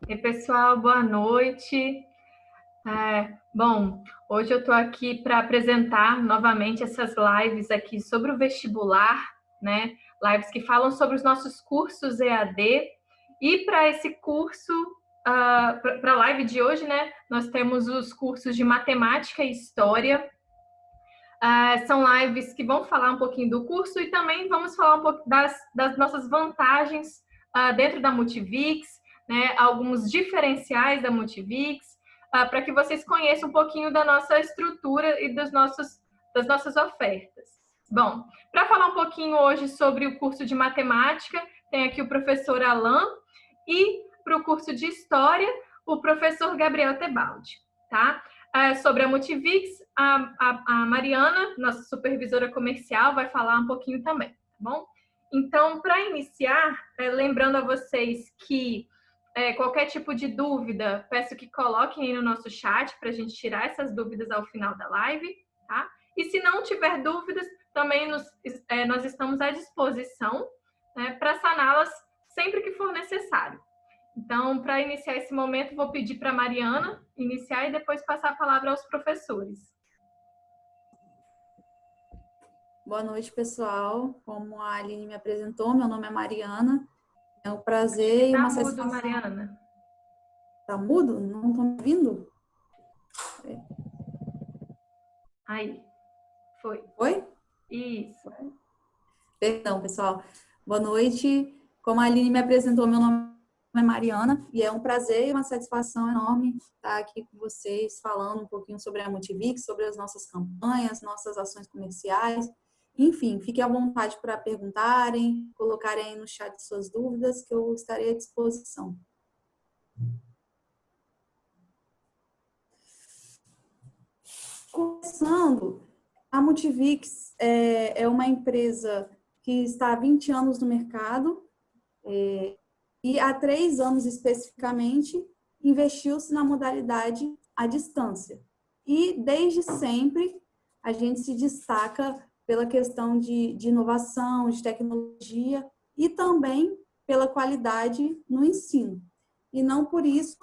E pessoal, boa noite. Bom, hoje eu estou aqui para apresentar novamente essas lives aqui sobre o vestibular, né? Lives que falam sobre os nossos cursos EAD. E para esse curso, para a live de hoje, né? Nós temos os cursos de Matemática e História. São lives que vão falar um pouquinho do curso e também vamos falar um pouco das nossas vantagens dentro da Multivix, né, alguns diferenciais da Multivix, para que vocês conheçam um pouquinho da nossa estrutura e das nossas ofertas. Bom, para falar um pouquinho hoje sobre o curso de Matemática, tem aqui o professor Alain e para o curso de História, o professor Gabriel Tebaldi, tá? Sobre a Multivix, a Mariana, nossa supervisora comercial, vai falar um pouquinho também, tá bom? Então, para iniciar, lembrando a vocês que qualquer tipo de dúvida, peço que coloquem aí no nosso chat para a gente tirar essas dúvidas ao final da live, tá? E se não tiver dúvidas, também nós estamos à disposição, né, para saná-las sempre que for necessário. Então, para iniciar esse momento, vou pedir para a Mariana iniciar e depois passar a palavra aos professores. Boa noite, pessoal. Como a Aline me apresentou, meu nome é Mariana. É um prazer e uma satisfação. Mariana. Tá mudo? Não estão me ouvindo? Aí, foi. Oi? Isso. Perdão, pessoal. Boa noite. Como a Aline me apresentou, meu nome é Mariana e é um prazer e uma satisfação enorme estar aqui com vocês falando um pouquinho sobre a Multivix, sobre as nossas campanhas, nossas ações comerciais. Enfim, fiquem à vontade para perguntarem, colocarem aí no chat suas dúvidas, que eu estarei à disposição. Começando, a Multivix é uma empresa que está há 20 anos no mercado e há 3 anos especificamente investiu-se na modalidade à distância. E desde sempre a gente se destaca pela questão de inovação, de tecnologia e também pela qualidade no ensino. E não por isso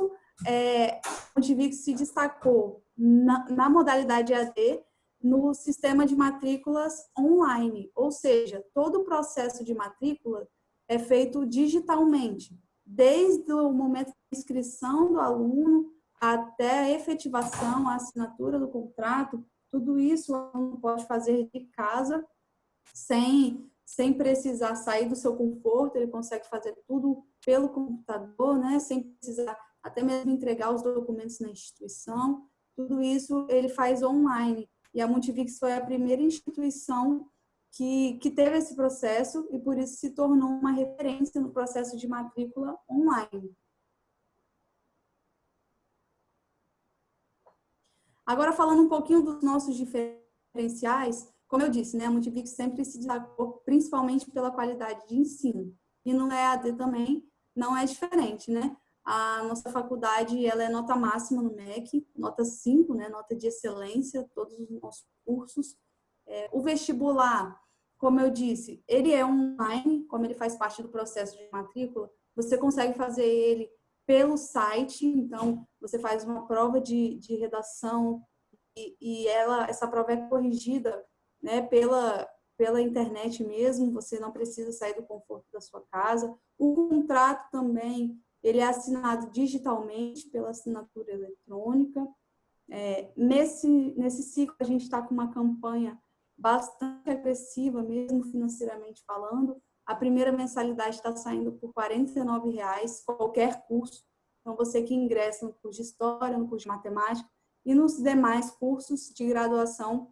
a Multivix se destacou na modalidade EAD no sistema de matrículas online, ou seja, todo o processo de matrícula é feito digitalmente, desde o momento da inscrição do aluno até a efetivação, a assinatura do contrato, tudo isso o aluno pode fazer de casa sem precisar sair do seu conforto, ele consegue fazer tudo pelo computador, né, sem precisar até mesmo entregar os documentos na instituição, tudo isso ele faz online. E a Multivix foi a primeira instituição que teve esse processo e por isso se tornou uma referência no processo de matrícula online. Agora, falando um pouquinho dos nossos diferenciais, como eu disse, né, a Multivix sempre se destacou principalmente pela qualidade de ensino. E no EAD também não é diferente, né? A nossa faculdade, ela é nota máxima no MEC, nota 5, né, nota de excelência, todos os nossos cursos. O vestibular, como eu disse, ele é online, como ele faz parte do processo de matrícula, você consegue fazer ele pelo site, então você faz uma prova de redação e essa prova é corrigida, né, pela internet mesmo, você não precisa sair do conforto da sua casa. O contrato também, ele é assinado digitalmente pela assinatura eletrônica. Nesse ciclo, a gente está com uma campanha bastante agressiva, mesmo financeiramente falando. A primeira mensalidade está saindo por R$ 49,00, qualquer curso. Então, você que ingressa no curso de História, no curso de Matemática e nos demais cursos de graduação,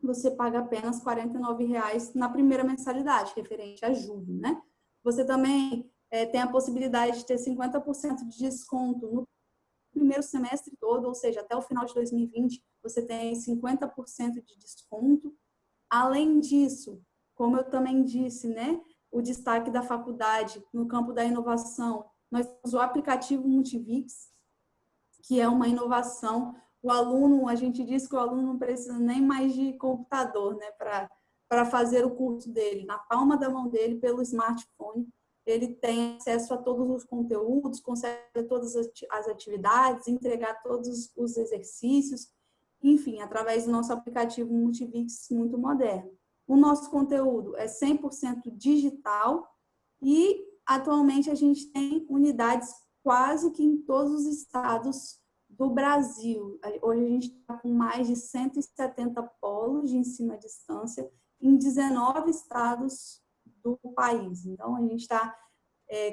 você paga apenas R$ 49,00 na primeira mensalidade, referente a julho, né? Você também tem a possibilidade de ter 50% de desconto no primeiro semestre todo, ou seja, até o final de 2020, você tem 50% de desconto. Além disso, como eu também disse, né, o destaque da faculdade no campo da inovação, nós temos o aplicativo Multivix, que é uma inovação. O aluno, a gente diz que o aluno não precisa nem mais de computador, né, para fazer o curso dele, na palma da mão dele, pelo smartphone. ele tem acesso a todos os conteúdos, consegue fazer todas as atividades, entregar todos os exercícios, enfim, através do nosso aplicativo Multivix muito moderno. O nosso conteúdo é 100% digital e, atualmente, a gente tem unidades quase que em todos os estados do Brasil. Hoje a gente está com mais de 170 polos de ensino à distância em 19 estados do país. Então, a gente está,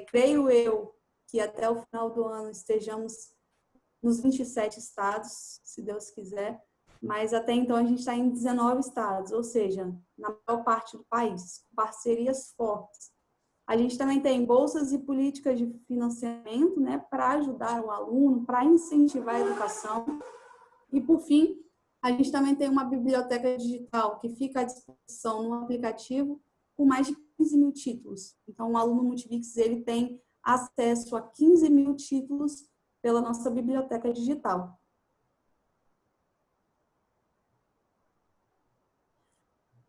creio eu, que até o final do ano estejamos nos 27 estados, se Deus quiser, mas até então a gente está em 19 estados, ou seja, na maior parte do país, com parcerias fortes. A gente também tem bolsas e políticas de financiamento, né, para ajudar o aluno, para incentivar a educação. E, por fim, a gente também tem uma biblioteca digital que fica à disposição no aplicativo com mais de 15 mil títulos. Então, o aluno Multivix, ele tem acesso a 15 mil títulos pela nossa biblioteca digital.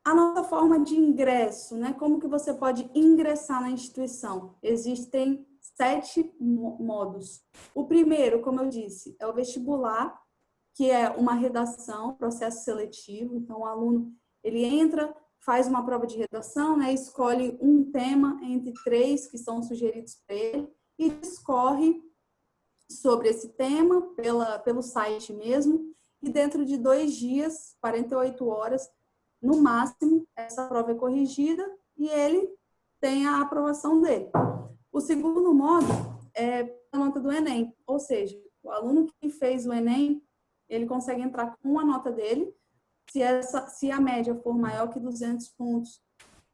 A nossa forma de ingresso, né? Como que você pode ingressar na instituição? Existem 7 modos. O primeiro, como eu disse, é o vestibular, que é uma redação, processo seletivo. Então, o aluno, ele entra, faz uma prova de redação, né? Escolhe um tema entre 3 que são sugeridos para ele e discorre sobre esse tema pelo site mesmo. E dentro de 2 dias, 48 horas, no máximo, essa prova é corrigida e ele tem a aprovação dele. O segundo modo é a nota do Enem, ou seja, o aluno que fez o Enem, ele consegue entrar com a nota dele, se a média for maior que 200 pontos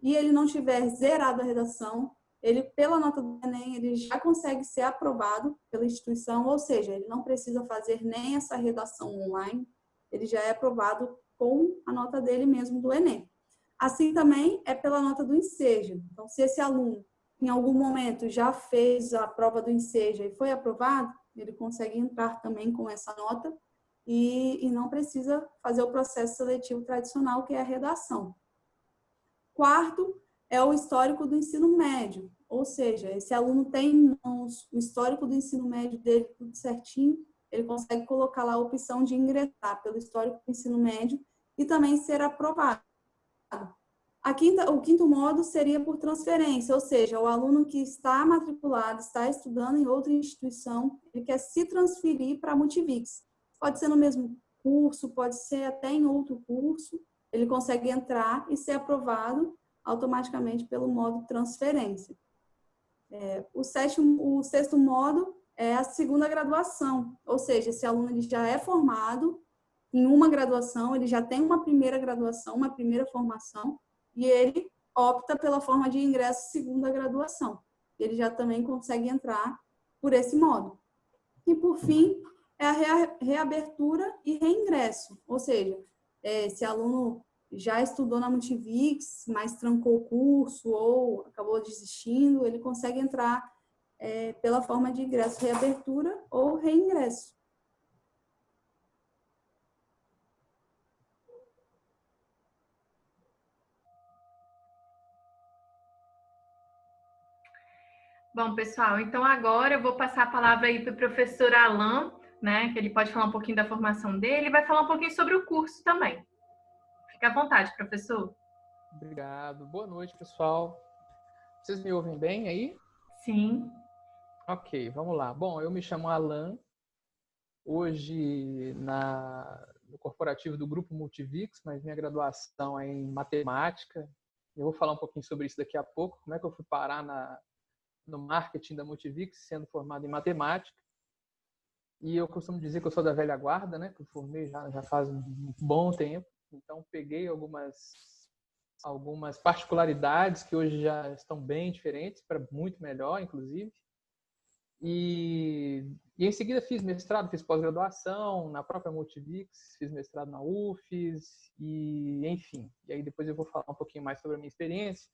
e ele não tiver zerado a redação, ele, pela nota do Enem, ele já consegue ser aprovado pela instituição, ou seja, ele não precisa fazer nem essa redação online, ele já é aprovado com a nota dele mesmo do Enem. Assim também é pela nota do Enseja. Então, se esse aluno, em algum momento, já fez a prova do Enseja e foi aprovado, ele consegue entrar também com essa nota e não precisa fazer o processo seletivo tradicional, que é a redação. Quarto é o histórico do ensino médio, ou seja, esse aluno tem em mãos o histórico do ensino médio dele, tudo certinho, ele consegue colocar lá a opção de ingressar pelo histórico do ensino médio e também ser aprovado. O quinto modo seria por transferência, ou seja, o aluno que está matriculado, está estudando em outra instituição, ele quer se transferir para a Multivix. Pode ser no mesmo curso, pode ser até em outro curso, ele consegue entrar e ser aprovado automaticamente pelo modo transferência. O sexto modo é a segunda graduação, ou seja, esse aluno ele já é formado em uma graduação, ele já tem uma primeira graduação, uma primeira formação, e ele opta pela forma de ingresso segunda graduação. Ele já também consegue entrar por esse modo. E, por fim, é a reabertura e reingresso, ou seja, esse aluno já estudou na Multivix, mas trancou o curso ou acabou desistindo, ele consegue entrar pela forma de ingresso, reabertura ou reingresso. Bom, pessoal, então agora eu vou passar a palavra aí para o professor Alan, né, que ele pode falar um pouquinho da formação dele e vai falar um pouquinho sobre o curso também. Fique à vontade, professor. Obrigado. Boa noite, pessoal. Vocês me ouvem bem aí? Sim. Ok, vamos lá. Bom, eu me chamo Alan. Hoje no corporativo do Grupo Multivix, mas minha graduação é em matemática. Eu vou falar um pouquinho sobre isso daqui a pouco, como é que eu fui parar no marketing da Multivix, sendo formado em matemática. E eu costumo dizer que eu sou da velha guarda, né? Que eu formei já faz um bom tempo. Então, peguei algumas particularidades que hoje já estão bem diferentes, para muito melhor, inclusive. E em seguida fiz mestrado, fiz pós-graduação na própria Multivix, fiz mestrado na UFES, e enfim. E aí depois eu vou falar um pouquinho mais sobre a minha experiência.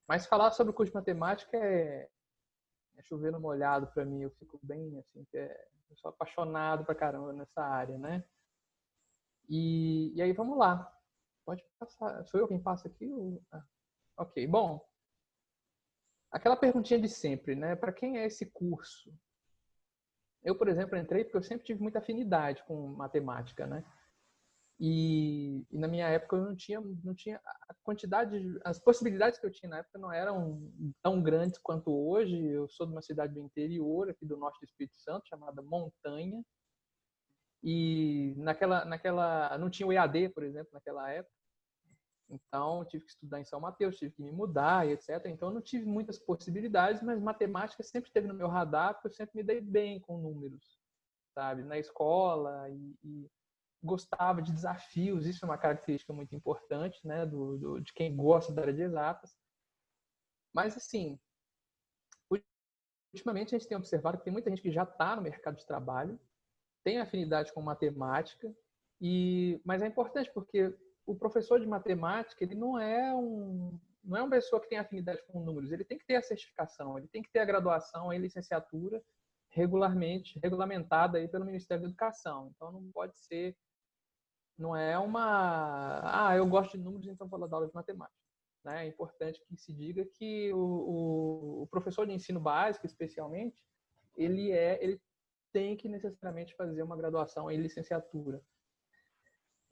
Mas falar sobre o curso de matemática é chover no molhado para mim. Eu fico bem, assim, eu sou apaixonado pra caramba nessa área, né? E aí vamos lá. Pode passar. Sou eu quem passa aqui? Ok, bom. aquela perguntinha de sempre, né? Para quem é esse curso? Eu, por exemplo, entrei porque eu sempre tive muita afinidade com matemática, né? E na minha época eu não tinha a quantidade, as possibilidades que eu tinha na época não eram tão grandes quanto hoje. Eu sou de uma cidade do interior, aqui do norte do Espírito Santo, chamada Montanha. E naquela não tinha o EAD, por exemplo, naquela época. Então, eu tive que estudar em São Mateus, tive que me mudar e etc. Então, eu não tive muitas possibilidades, mas matemática sempre esteve no meu radar, porque eu sempre me dei bem com números, sabe? Na escola e gostava de desafios. Isso é uma característica muito importante, né? De quem gosta da área de exatas. Mas, assim, ultimamente a gente tem observado que tem muita gente que já está no mercado de trabalho, tem afinidade com matemática, mas é importante porque o professor de matemática, ele não é uma pessoa que tem afinidade com números, ele tem que ter a certificação, ele tem que ter a graduação em licenciatura regulamentada aí pelo Ministério da Educação. Então não é eu gosto de números, então vou dar aula de matemática. Né? É importante que se diga que o professor de ensino básico, especialmente, ele tem que necessariamente fazer uma graduação em licenciatura.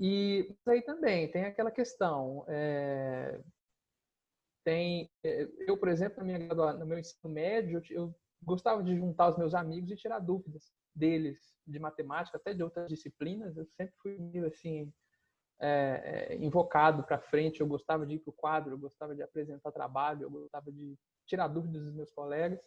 E aí também tem aquela questão, eu, por exemplo, no meu ensino médio, eu gostava de juntar os meus amigos e tirar dúvidas deles de matemática, até de outras disciplinas. Eu sempre fui meio assim, invocado para frente, eu gostava de ir para o quadro, eu gostava de apresentar trabalho, eu gostava de tirar dúvidas dos meus colegas.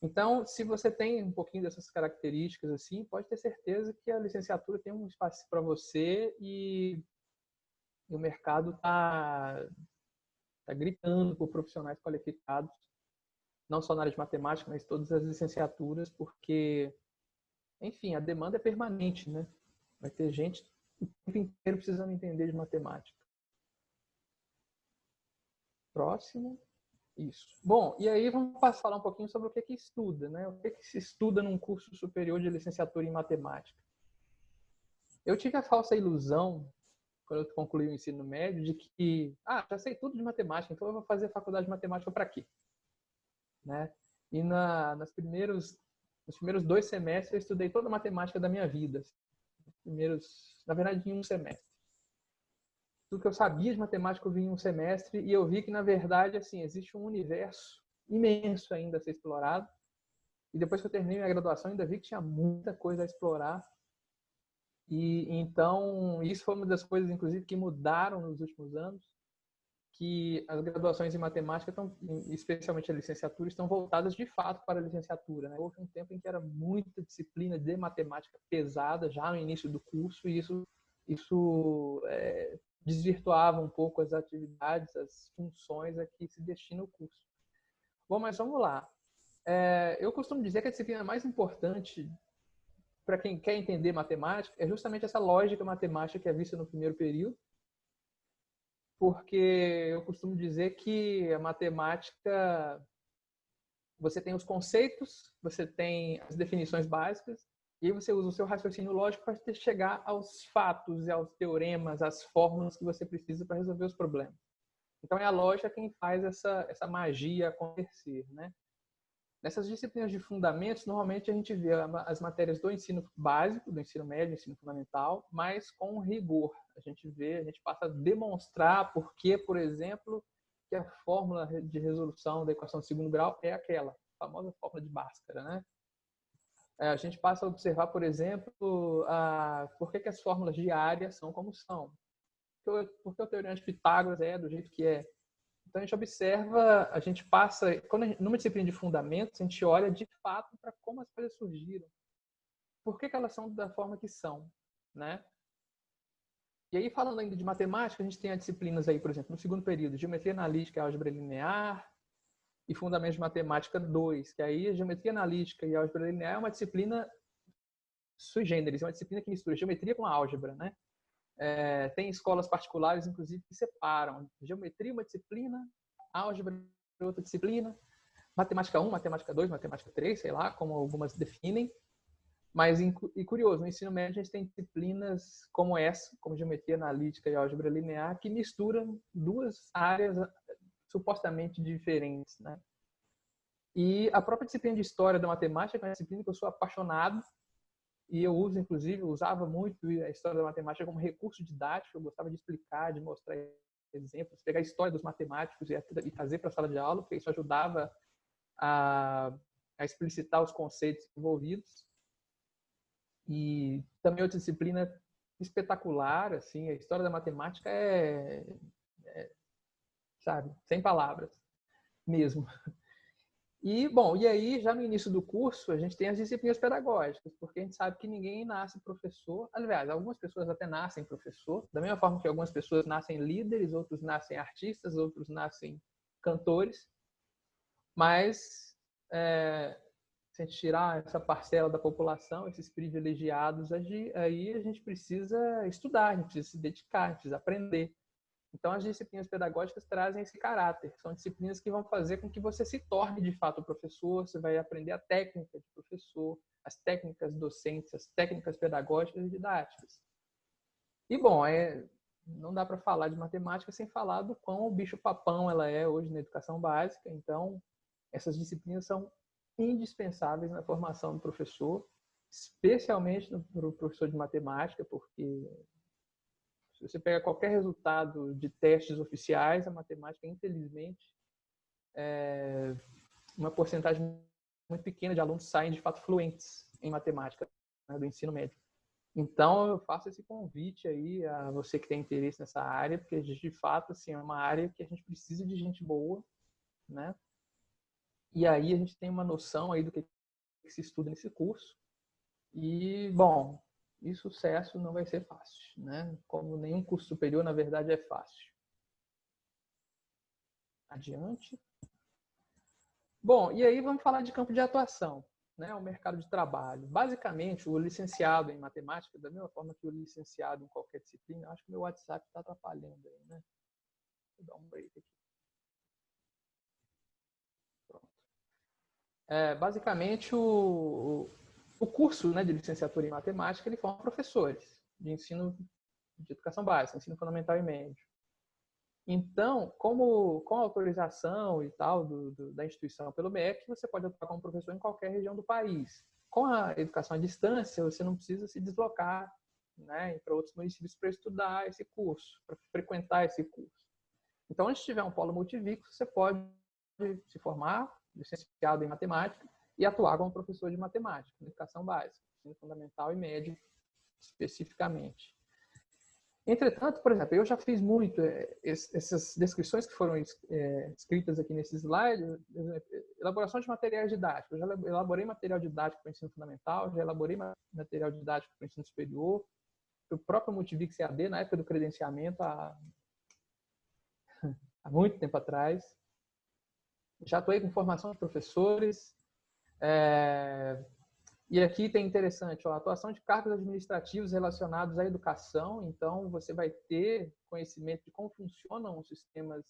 Então, se você tem um pouquinho dessas características assim, pode ter certeza que a licenciatura tem um espaço para você e o mercado está gritando por profissionais qualificados, não só na área de matemática, mas todas as licenciaturas, porque, enfim, a demanda é permanente, né? Vai ter gente o tempo inteiro precisando entender de matemática. Próximo. Isso. Bom, e aí vamos falar um pouquinho sobre o que estuda, né? O que se estuda num curso superior de licenciatura em matemática. Eu tive a falsa ilusão, quando eu concluí o ensino médio, de que, já sei tudo de matemática, então eu vou fazer faculdade de matemática para quê? Né? E nos primeiros 2 semestres eu estudei toda a matemática da minha vida. Na verdade, em um semestre. Tudo que eu sabia de matemática eu vi em um semestre e eu vi que, na verdade, assim, existe um universo imenso ainda a ser explorado. E depois que eu terminei minha graduação, ainda vi que tinha muita coisa a explorar. E então, isso foi uma das coisas, inclusive, que mudaram nos últimos anos, que as graduações em matemática, especialmente a licenciatura, estão voltadas de fato para a licenciatura. Né? Houve um tempo em que era muita disciplina de matemática pesada já no início do curso, e isso desvirtuava um pouco as atividades, as funções a que se destina o curso. Bom, mas vamos lá. Eu costumo dizer que a disciplina mais importante para quem quer entender matemática é justamente essa lógica matemática que é vista no primeiro período, porque eu costumo dizer que a matemática, você tem os conceitos, você tem as definições básicas, e aí você usa o seu raciocínio lógico para chegar aos fatos e aos teoremas, às fórmulas que você precisa para resolver os problemas. Então é a lógica quem faz essa magia acontecer, né? Nessas disciplinas de fundamentos, normalmente a gente vê as matérias do ensino básico, do ensino médio, do ensino fundamental, mas com rigor. A gente passa a demonstrar por que, por exemplo, que a fórmula de resolução da equação de segundo grau é aquela, a famosa fórmula de Bhaskara, né? A gente passa a observar, por exemplo, por que as fórmulas de área são como são. Porque o teorema de Pitágoras é do jeito que é. Então, a gente passa, numa disciplina de fundamentos, a gente olha de fato para como as coisas surgiram. Por que elas são da forma que são, né? E aí, falando ainda de matemática, a gente tem as disciplinas aí, por exemplo, no segundo período, Geometria Analítica e Álgebra Linear, e Fundamentos de Matemática 2, que aí a Geometria Analítica e Álgebra Linear é uma disciplina sui generis, é uma disciplina que mistura geometria com álgebra, né? Tem escolas particulares, inclusive, que separam geometria uma disciplina, álgebra outra disciplina, matemática 1, matemática 2, matemática 3, sei lá, como algumas definem. Mas, e curioso, no ensino médio a gente tem disciplinas como essa, como geometria analítica e álgebra linear, que misturam duas áreas supostamente diferentes, né? E a própria disciplina de História da Matemática é uma disciplina que eu sou apaixonado, e eu uso, inclusive, eu usava muito a História da Matemática como recurso didático. Eu gostava de explicar, de mostrar exemplos, pegar a história dos matemáticos e trazer para a sala de aula, porque isso ajudava a explicitar os conceitos envolvidos. E também outra disciplina espetacular, assim, a História da Matemática sabe, sem palavras mesmo. E, bom, e aí, já no início do curso, a gente tem as disciplinas pedagógicas, porque a gente sabe que ninguém nasce professor. Aliás, algumas pessoas até nascem professor, da mesma forma que algumas pessoas nascem líderes, outros nascem artistas, outros nascem cantores. Mas, se a gente tirar essa parcela da população, esses privilegiados, aí a gente precisa estudar, a gente precisa se dedicar, a gente precisa aprender. Então, as disciplinas pedagógicas trazem esse caráter. São disciplinas que vão fazer com que você se torne, de fato, professor. Você vai aprender a técnica de professor, as técnicas docentes, as técnicas pedagógicas e didáticas. E, bom, não dá para falar de matemática sem falar do quão o bicho-papão ela é hoje na educação básica. Então, essas disciplinas são indispensáveis na formação do professor, especialmente para o professor de matemática, porque se você pega qualquer resultado de testes oficiais, a matemática, infelizmente, uma porcentagem muito pequena de alunos saem de fato fluentes em matemática, né, do ensino médio. Então, eu faço esse convite aí a você que tem interesse nessa área, porque de fato assim, é uma área que a gente precisa de gente boa, né? E aí a gente tem uma noção aí do que se estuda nesse curso. E, bom, e sucesso não vai ser fácil, né? Como nenhum curso superior, na verdade, é fácil. Adiante. Bom, e aí vamos falar de campo de atuação, né? O mercado de trabalho. Basicamente, o licenciado em matemática, da mesma forma que o licenciado em qualquer disciplina, acho que meu WhatsApp está atrapalhando aí, né? Vou dar um break aqui. Pronto. Basicamente, o curso, né, de licenciatura em matemática, ele forma professores de ensino de educação básica, ensino fundamental e médio. Então, com a autorização e tal da instituição pelo MEC, você pode atuar como professor em qualquer região do país. Com a educação à distância, você não precisa se deslocar, né, para outros municípios para estudar esse curso, para frequentar esse curso. Então, onde tiver um polo multivix, você pode se formar, licenciado em matemática, e atuar como professor de matemática, na educação básica, ensino fundamental e médio, especificamente. Entretanto, por exemplo, eu já fiz muito essas descrições que foram escritas aqui nesse slide, elaboração de materiais didáticos. Eu já elaborei material didático para o ensino fundamental, já elaborei material didático para o ensino superior, o próprio Multivix EAD, na época do credenciamento, há muito tempo atrás. Já atuei com formação de professores. E aqui tem interessante, a atuação de cargos administrativos relacionados à educação. Então, você vai ter conhecimento de como funcionam os sistemas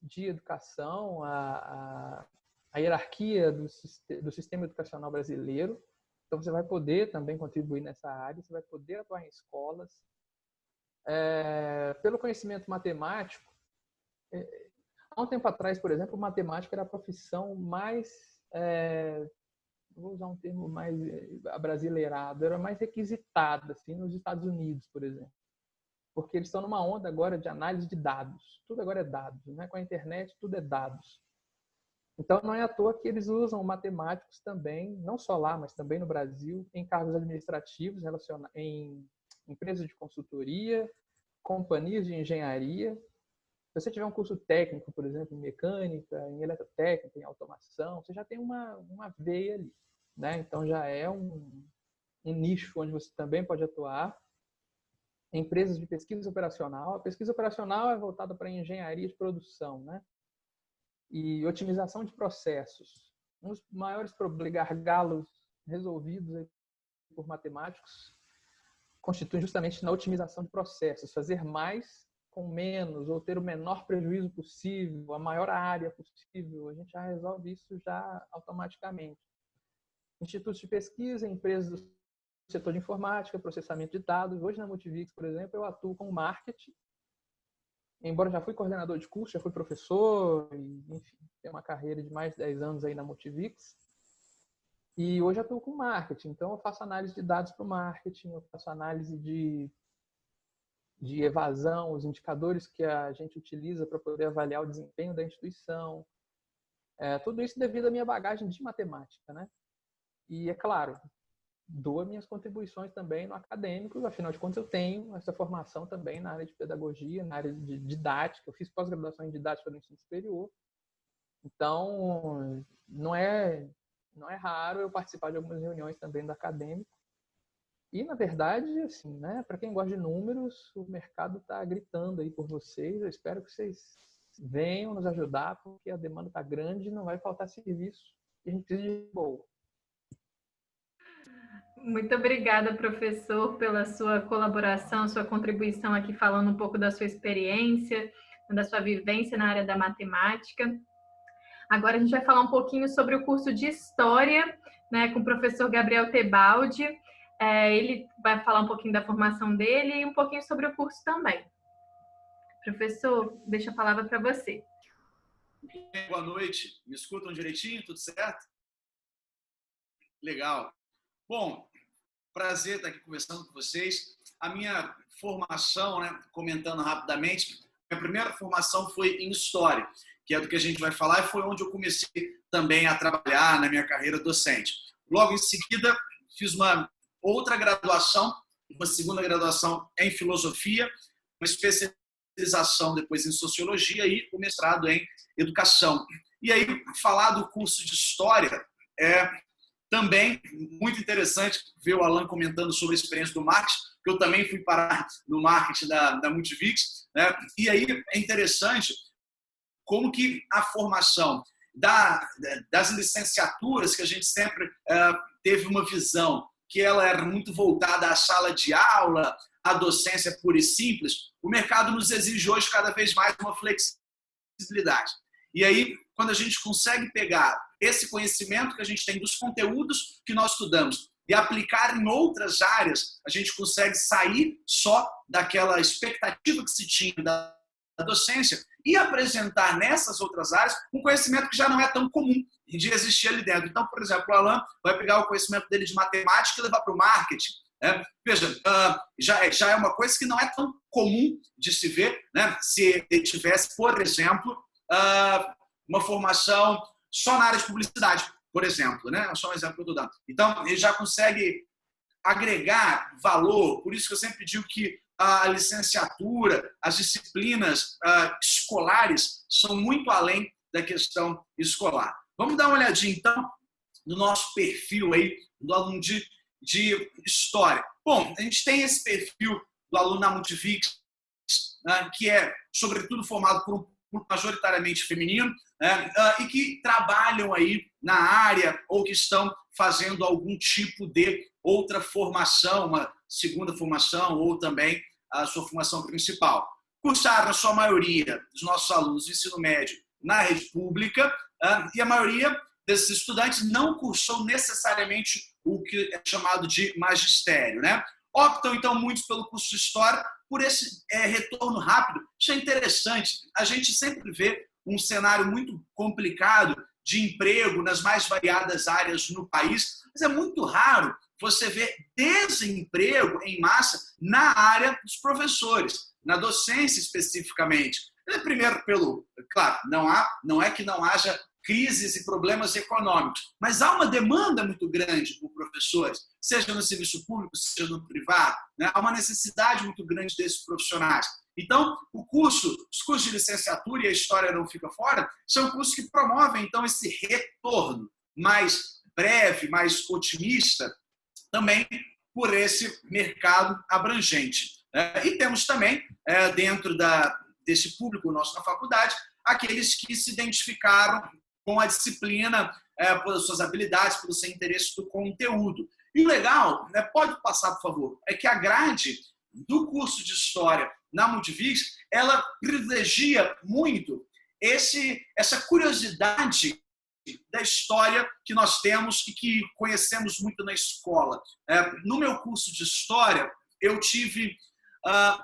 de educação, a hierarquia do sistema educacional brasileiro. Então, você vai poder também contribuir nessa área, você vai poder atuar em escolas. Pelo conhecimento matemático, há um tempo atrás, por exemplo, matemática era a profissão mais... vou usar um termo mais abrasileirado, era mais requisitada, assim, nos Estados Unidos, por exemplo. Porque eles estão numa onda agora de análise de dados. Tudo agora é dados, né? Com a internet, tudo é dados. Então, não é à toa que eles usam matemáticos também, não só lá, mas também no Brasil, em cargos administrativos, em empresas de consultoria, companhias de engenharia. Se você tiver um curso técnico, por exemplo, em mecânica, em eletrotécnica, em automação, você já tem uma veia ali, né? Então já é um nicho onde você também pode atuar. Empresas de pesquisa operacional. A pesquisa operacional é voltada para engenharia de produção, né? E otimização de processos. Um dos maiores gargalos resolvidos por matemáticos constitui justamente na otimização de processos, fazer mais com menos, ou ter o menor prejuízo possível, a maior área possível. A gente já resolve isso já automaticamente. Institutos de pesquisa, empresas do setor de informática, processamento de dados. Hoje na Multivix, por exemplo, eu atuo com marketing embora já fui coordenador de curso, já fui professor, e, enfim, tenho uma carreira de mais de 10 anos aí na Multivix. E hoje eu estou com marketing, então eu faço análise de dados para o marketing, eu faço análise de evasão, os indicadores que a gente utiliza para poder avaliar o desempenho da instituição. Tudo isso devido à minha bagagem de matemática, né? E, é claro, dou minhas contribuições também no acadêmico, afinal de contas eu tenho essa formação também na área de pedagogia, na área de didática, eu fiz pós-graduação em didática no ensino superior, então não é raro eu participar de algumas reuniões também do acadêmico. E, na verdade, assim, né, para quem gosta de números, o mercado está gritando aí por vocês. Eu espero que vocês venham nos ajudar, porque a demanda está grande, não vai faltar serviço e a gente precisa de boa. Muito obrigada, professor, pela sua colaboração, sua contribuição aqui, falando um pouco da sua experiência, da sua vivência na área da matemática. Agora a gente vai falar um pouquinho sobre o curso de História, né, com o professor Gabriel Tebaldi. Ele vai falar um pouquinho da formação dele e um pouquinho sobre o curso também. Professor, deixo a palavra para você. Boa noite. Me escutam direitinho? Tudo certo? Legal. Bom, prazer estar aqui conversando com vocês. A minha formação, né, comentando rapidamente, minha primeira formação foi em História, que é do que a gente vai falar, e foi onde eu comecei também a trabalhar na minha carreira docente. Logo em seguida, fiz uma outra graduação, uma segunda graduação em Filosofia, uma especialização depois em Sociologia e o mestrado em Educação. E aí, falar do curso de História é também muito interessante ver o Alan comentando sobre a experiência do marketing, que eu também fui parar no marketing da Multivix, né? E aí é interessante como que a formação das licenciaturas, que a gente sempre teve uma visão que ela era muito voltada à sala de aula, à docência pura e simples, o mercado nos exige hoje cada vez mais uma flexibilidade. E aí, quando a gente consegue pegar esse conhecimento que a gente tem dos conteúdos que nós estudamos e aplicar em outras áreas, a gente consegue sair só daquela expectativa que se tinha da docência e apresentar nessas outras áreas um conhecimento que já não é tão comum de existir ali dentro. Então, por exemplo, o Alan vai pegar o conhecimento dele de matemática e levar para o marketing. Veja, já é uma coisa que não é tão comum de se ver, né? Se ele tivesse, por exemplo, uma formação só na área de publicidade, por exemplo, né? Só um exemplo que eu estou dando. Então, ele já consegue agregar valor, por isso que eu sempre digo que a licenciatura, as disciplinas escolares são muito além da questão escolar. Vamos dar uma olhadinha, então, no nosso perfil aí do aluno de História. Bom, a gente tem esse perfil do aluno na Multivix, que é, sobretudo, formado por majoritariamente feminino, e que trabalham aí na área ou que estão fazendo algum tipo de outra formação, uma segunda formação ou também a sua formação principal. Cursaram a sua maioria dos nossos alunos de ensino médio na rede pública, e a maioria desses estudantes não cursou necessariamente o que é chamado de magistério, né? Optam, então, muitos pelo curso de História por esse retorno rápido. Isso é interessante. A gente sempre vê um cenário muito complicado de emprego nas mais variadas áreas no país, mas é muito raro você ver desemprego em massa na área dos professores, na docência especificamente. Primeiro, claro, não é que não haja crises e problemas econômicos, mas há uma demanda muito grande por professores, seja no serviço público, seja no privado, né? Há uma necessidade muito grande desses profissionais. Então, os cursos de licenciatura, e a História não fica fora, são cursos que promovem, então, esse retorno mais breve, mais otimista, também por esse mercado abrangente. E temos também, dentro desse público nosso na faculdade, aqueles que se identificaram com a disciplina, pelas suas habilidades, pelo seu interesse do conteúdo. E o legal, pode passar, por favor, é que a grade do curso de História na Multivix, ela privilegia muito essa curiosidade da história que nós temos e que conhecemos muito na escola. No meu curso de História, eu tive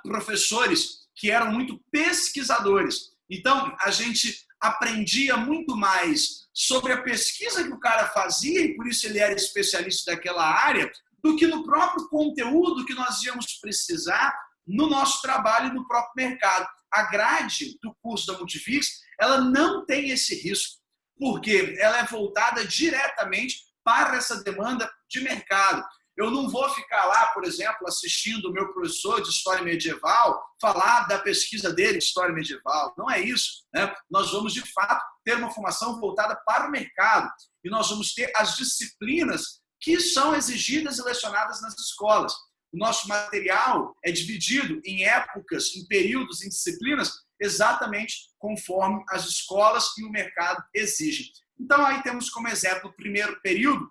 professores que eram muito pesquisadores. Então, a gente aprendia muito mais sobre a pesquisa que o cara fazia, e por isso ele era especialista daquela área, do que no próprio conteúdo que nós íamos precisar no nosso trabalho e no próprio mercado. A grade do curso da Multivix, ela não tem esse risco, porque ela é voltada diretamente para essa demanda de mercado. Eu não vou ficar lá, por exemplo, assistindo o meu professor de História Medieval falar da pesquisa dele de História Medieval. Não é isso, né? Nós vamos, de fato, ter uma formação voltada para o mercado. E nós vamos ter as disciplinas que são exigidas e lecionadas nas escolas. O nosso material é dividido em épocas, em períodos, em disciplinas, exatamente conforme as escolas e o mercado exigem. Então, aí temos como exemplo o primeiro período,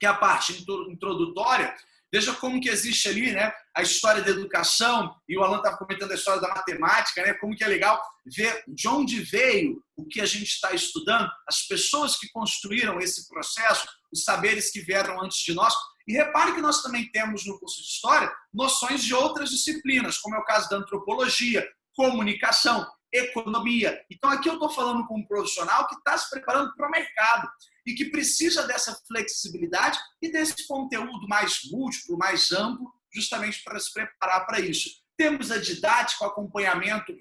que é a parte introdutória. Veja como que existe ali, né, a história da educação, e o Alan estava comentando a história da matemática, né, como que é legal ver de onde veio o que a gente está estudando, as pessoas que construíram esse processo, os saberes que vieram antes de nós. E repare que nós também temos no curso de História noções de outras disciplinas, como é o caso da antropologia, comunicação, economia. Então, aqui eu estou falando com um profissional que está se preparando para o mercado e que precisa dessa flexibilidade e desse conteúdo mais múltiplo, mais amplo, justamente para se preparar para isso. Temos a didática, o acompanhamento,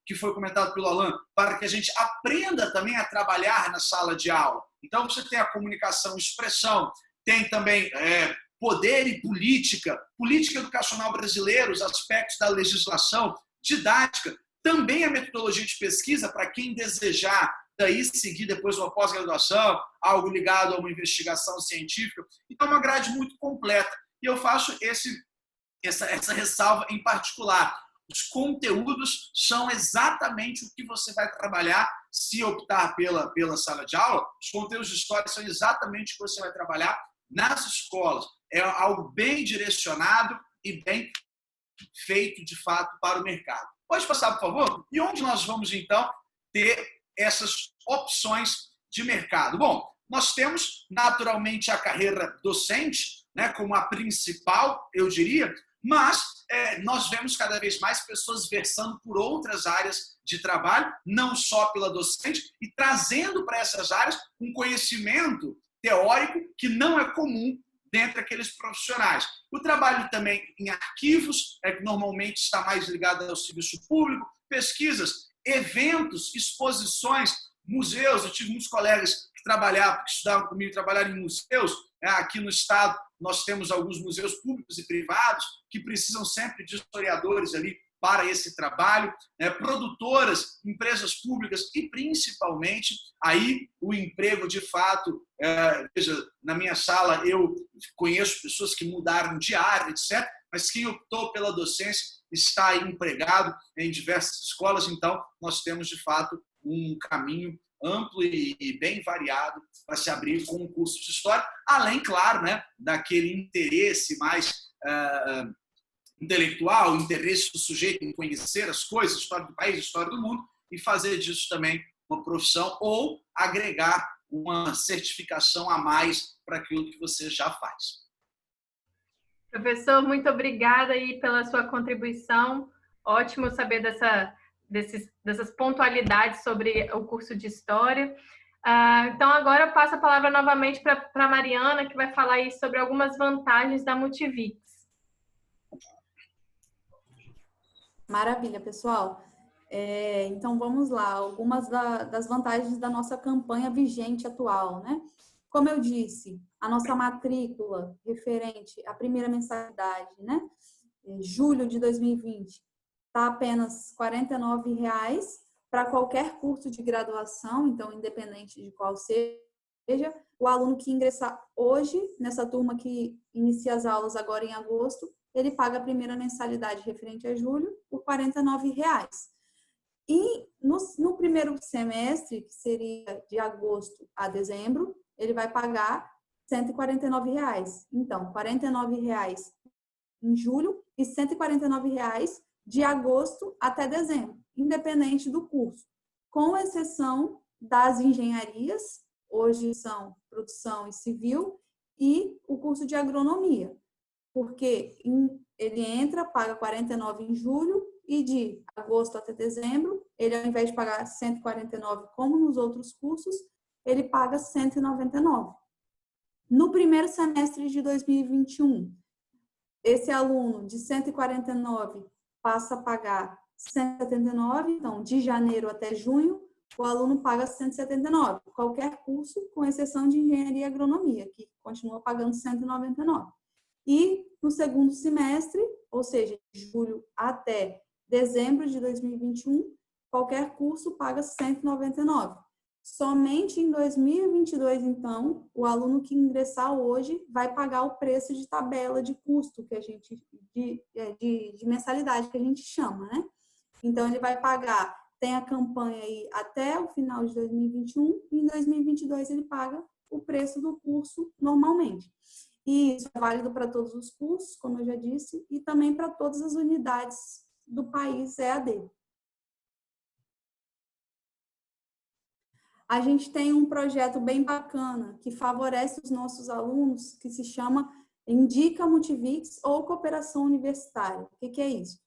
que foi comentado pelo Alan, para que a gente aprenda também a trabalhar na sala de aula. Então, você tem a comunicação e expressão, tem também poder e política, política educacional brasileira, os aspectos da legislação, didática, também a metodologia de pesquisa para quem desejar daí seguir depois uma pós-graduação, algo ligado a uma investigação científica. Então, é uma grade muito completa. E eu faço essa ressalva em particular. Os conteúdos são exatamente o que você vai trabalhar se optar pela sala de aula. Os conteúdos de história são exatamente o que você vai trabalhar nas escolas. É algo bem direcionado e bem feito, de fato, para o mercado. Pode passar, por favor? E onde nós vamos, então, ter essas opções de mercado? Bom, nós temos, naturalmente, a carreira docente, né, como a principal, eu diria, mas nós vemos cada vez mais pessoas versando por outras áreas de trabalho, não só pela docente, e trazendo para essas áreas um conhecimento teórico que não é comum dentre aqueles profissionais. O trabalho também em arquivos, que normalmente está mais ligado ao serviço público, pesquisas, eventos, exposições, museus. Eu tive muitos colegas que estudavam comigo e trabalharam em museus. Aqui no estado, nós temos alguns museus públicos e privados que precisam sempre de historiadores ali para esse trabalho, produtoras, empresas públicas e, principalmente, aí o emprego de fato. Veja, na minha sala eu conheço pessoas que mudaram de área, etc., mas quem optou pela docência está aí empregado em diversas escolas. Então, nós temos, de fato, um caminho amplo e bem variado para se abrir com o curso de História, além, claro, né, daquele interesse mais intelectual, interesse do sujeito em conhecer as coisas, história do país, história do mundo, e fazer disso também uma profissão ou agregar uma certificação a mais para aquilo que você já faz. Professor, muito obrigada aí pela sua contribuição. Ótimo saber dessas pontualidades sobre o curso de História. Então, agora eu passo a palavra novamente para a Mariana, que vai falar aí sobre algumas vantagens da Multivix. Maravilha, pessoal. Então, vamos lá. Algumas das vantagens da nossa campanha vigente atual, né? Como eu disse, a nossa matrícula referente à primeira mensalidade, né? Em julho de 2020, está apenas R$ 49,00 para qualquer curso de graduação, então, independente de qual seja. O aluno que ingressar hoje, nessa turma que inicia as aulas agora em agosto, ele paga a primeira mensalidade referente a julho por R$ 49,00. E no primeiro semestre, que seria de agosto a dezembro, ele vai pagar R$ 149,00. Então, R$ 49,00 em julho e R$ 149,00 de agosto até dezembro, independente do curso, com exceção das engenharias, hoje são produção e civil, e o curso de agronomia, porque ele entra, paga R$ 49,00 em julho e de agosto até dezembro, ele ao invés de pagar 149 como nos outros cursos, ele paga 199. No primeiro semestre de 2021, esse aluno de 149 passa a pagar 179, então de janeiro até junho, o aluno paga 179, qualquer curso, com exceção de engenharia e agronomia, que continua pagando 199. E no segundo semestre, ou seja, de julho até dezembro de 2021, qualquer curso paga 199. Somente em 2022, então, o aluno que ingressar hoje vai pagar o preço de tabela de custo que a gente de mensalidade que a gente chama, né? Então ele vai pagar, tem a campanha aí até o final de 2021 e em 2022 ele paga o preço do curso normalmente. E isso é válido para todos os cursos, como eu já disse, e também para todas as unidades do país EAD. A gente tem um projeto bem bacana que favorece os nossos alunos, que se chama Indica Multivix ou Cooperação Universitária. O que é isso?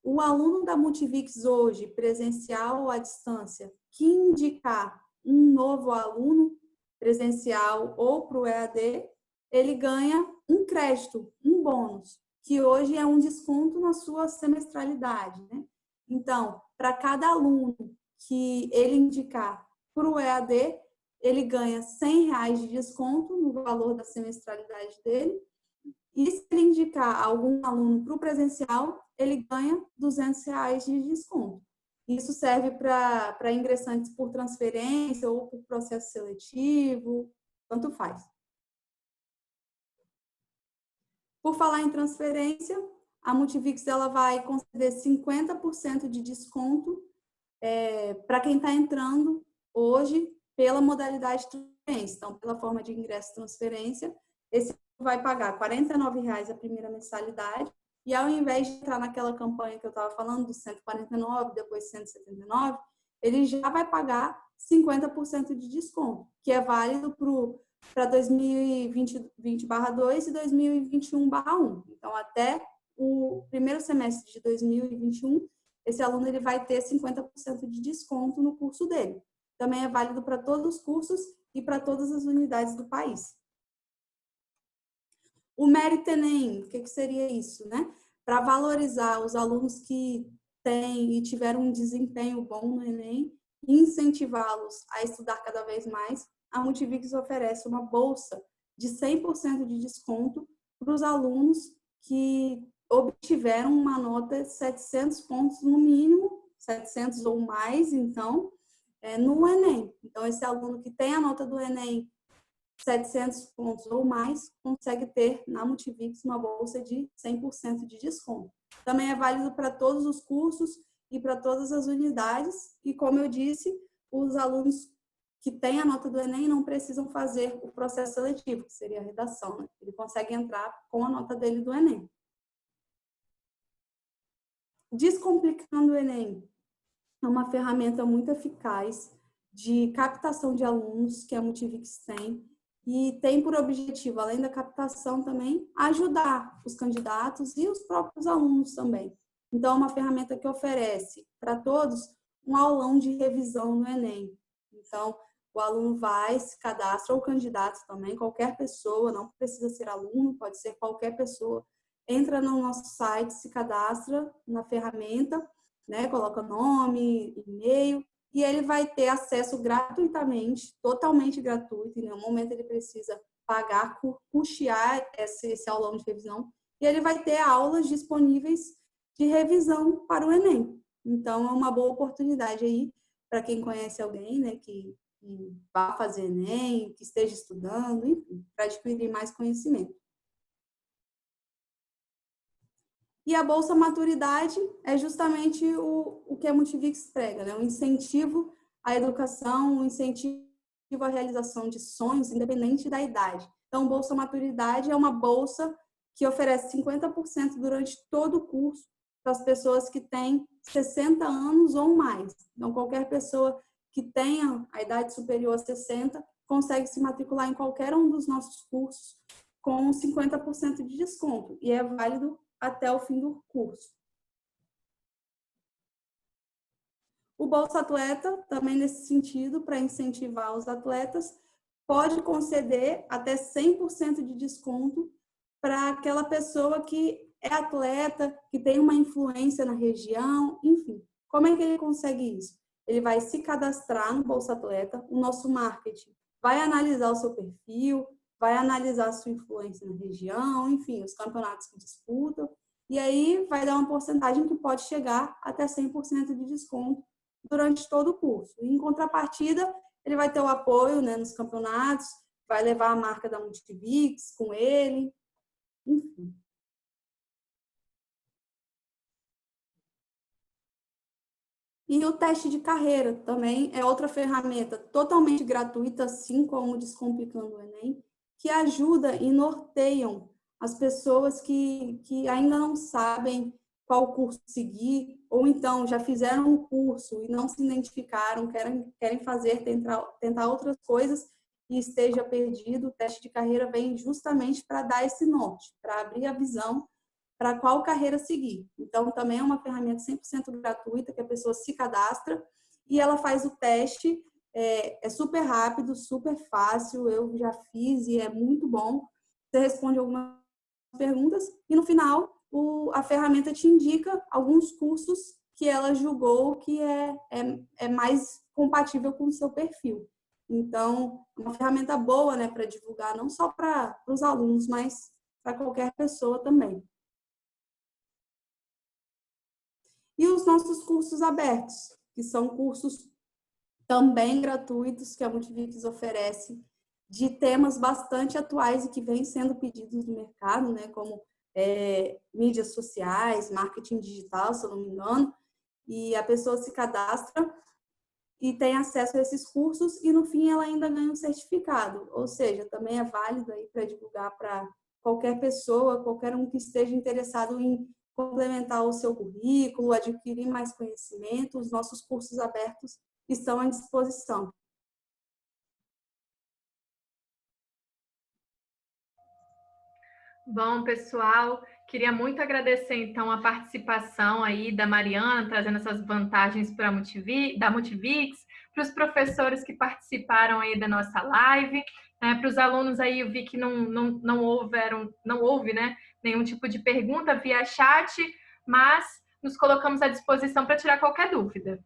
O aluno da Multivix hoje, presencial ou à distância, que indicar um novo aluno presencial ou para o EAD, ele ganha um crédito, um bônus, que hoje é um desconto na sua semestralidade, né? Então, para cada aluno que ele indicar para o EAD, ele ganha R$100 de desconto no valor da semestralidade dele. E se ele indicar algum aluno para o presencial, ele ganha R$200 de desconto. Isso serve para ingressantes por transferência ou por processo seletivo, tanto faz. Por falar em transferência, a Multivix ela vai conceder 50% de desconto para quem está entrando hoje pela modalidade de transferência. Então, pela forma de ingresso e transferência, esse vai pagar R$49 a primeira mensalidade e ao invés de entrar naquela campanha que eu estava falando, dos 149, depois 179, ele já vai pagar 50% de desconto, que é válido para 2020/2 e 2021/1. Então, até o primeiro semestre de 2021, esse aluno ele vai ter 50% de desconto no curso dele. Também é válido para todos os cursos e para todas as unidades do país. O Mérito Enem, o que seria isso, né? Para valorizar os alunos que têm e tiveram um desempenho bom no Enem e incentivá-los a estudar cada vez mais, a Multivix oferece uma bolsa de 100% de desconto para os alunos que obtiveram uma nota de 700 pontos no mínimo, 700 ou mais, então, no Enem. Então, esse aluno que tem a nota do Enem 700 pontos ou mais, consegue ter na Multivix uma bolsa de 100% de desconto. Também é válido para todos os cursos e para todas as unidades. E, como eu disse, os alunos que têm a nota do Enem não precisam fazer o processo seletivo, que seria a redação, né? Ele consegue entrar com a nota dele do Enem. Descomplicando o Enem é uma ferramenta muito eficaz de captação de alunos que a Multivix tem e tem por objetivo, além da captação também, ajudar os candidatos e os próprios alunos também. Então, é uma ferramenta que oferece para todos um aulão de revisão no Enem. Então, o aluno vai, se cadastra, ou o candidato também, qualquer pessoa, não precisa ser aluno, pode ser qualquer pessoa, entra no nosso site, se cadastra na ferramenta, né, coloca nome, e-mail, e ele vai ter acesso gratuitamente, totalmente gratuito, em nenhum momento ele precisa pagar, custear esse aulão de revisão, e ele vai ter aulas disponíveis de revisão para o Enem. Então, é uma boa oportunidade aí para quem conhece alguém, né, que vá fazer Enem, que esteja estudando, enfim, para adquirir mais conhecimento. E a Bolsa Maturidade é justamente o que a Multivix prega, né? Um incentivo à educação, um incentivo à realização de sonhos, independente da idade. Então, Bolsa Maturidade é uma bolsa que oferece 50% durante todo o curso para as pessoas que têm 60 anos ou mais. Então, qualquer pessoa que tenha a idade superior a 60 consegue se matricular em qualquer um dos nossos cursos com 50% de desconto. E é válido até o fim do curso. O Bolsa Atleta, também nesse sentido, para incentivar os atletas, pode conceder até 100% de desconto para aquela pessoa que é atleta, que tem uma influência na região, enfim. Como é que ele consegue isso? Ele vai se cadastrar no Bolsa Atleta, o nosso marketing vai analisar o seu perfil, vai analisar a sua influência na região, enfim, os campeonatos que disputam, e aí vai dar uma porcentagem que pode chegar até 100% de desconto durante todo o curso. Em contrapartida, ele vai ter o apoio, né, nos campeonatos, vai levar a marca da Multivix com ele, enfim. E o teste de carreira também é outra ferramenta totalmente gratuita, assim como o Descomplicando o Enem, que ajuda e norteiam as pessoas que ainda não sabem qual curso seguir, ou então já fizeram um curso e não se identificaram, querem fazer, tentar outras coisas e esteja perdido. O teste de carreira vem justamente para dar esse norte, para abrir a visão para qual carreira seguir. Então, também é uma ferramenta 100% gratuita, que a pessoa se cadastra e ela faz o teste. É super rápido, super fácil, eu já fiz e é muito bom. Você responde algumas perguntas e, no final, a ferramenta te indica alguns cursos que ela julgou que é mais compatível com o seu perfil. Então, é uma ferramenta boa, né, para divulgar, não só para os alunos, mas para qualquer pessoa também. E os nossos cursos abertos, que são cursos também gratuitos que a Multivix oferece, de temas bastante atuais e que vêm sendo pedidos no mercado, né, como mídias sociais, marketing digital, se eu não me engano, e a pessoa se cadastra e tem acesso a esses cursos e, no fim, ela ainda ganha um certificado, ou seja, também é válido aí para divulgar para qualquer pessoa, qualquer um que esteja interessado em complementar o seu currículo, adquirir mais conhecimento. Os nossos cursos abertos estão à disposição. Bom, pessoal, queria muito agradecer, então, a participação aí da Mariana, trazendo essas vantagens da Multivix, para os professores que participaram aí da nossa live, né, para os alunos aí, eu vi que não houve, né, nenhum tipo de pergunta via chat, mas nos colocamos à disposição para tirar qualquer dúvida.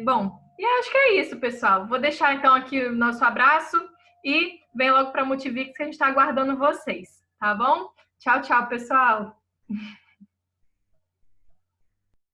Bom, e acho que é isso, pessoal. Vou deixar, então, aqui o nosso abraço e vem logo para a Multivix, que a gente está aguardando vocês, tá bom? Tchau, tchau, pessoal!